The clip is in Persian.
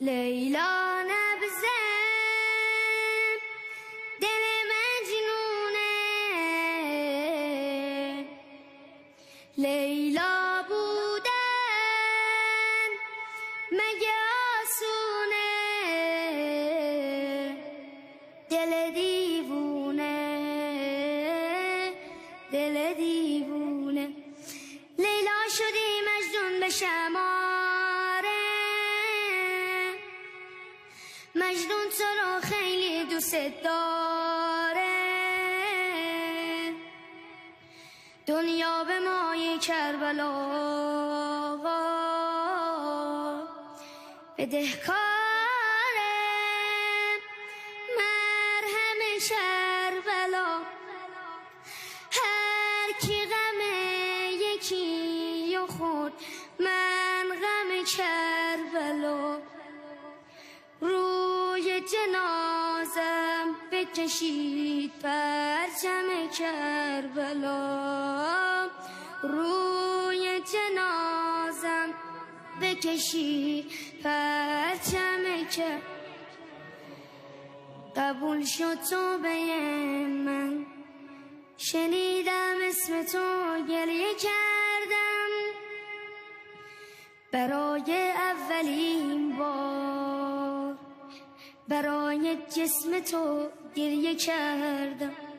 لیلا نبزه دل مجنونه، لیلا بودن مگه آسونه، دل دیوونه، دل دیوونه. لیلا شدی مجنون به شماره، مجنون تو رو خیلی دوست داره، دنیا به مای کربلا بدهکاره، مرهم کربلا هر کی غم یکی و خود، من غم کربلا. روی جنازم بکشید پرچم کربلا، روی جنازم بکشید پرچم کربلا. قبول شد توبه من، شنیدم اسم تو گریه کردم، برای اولین بار برای جسم تو گریه کردم.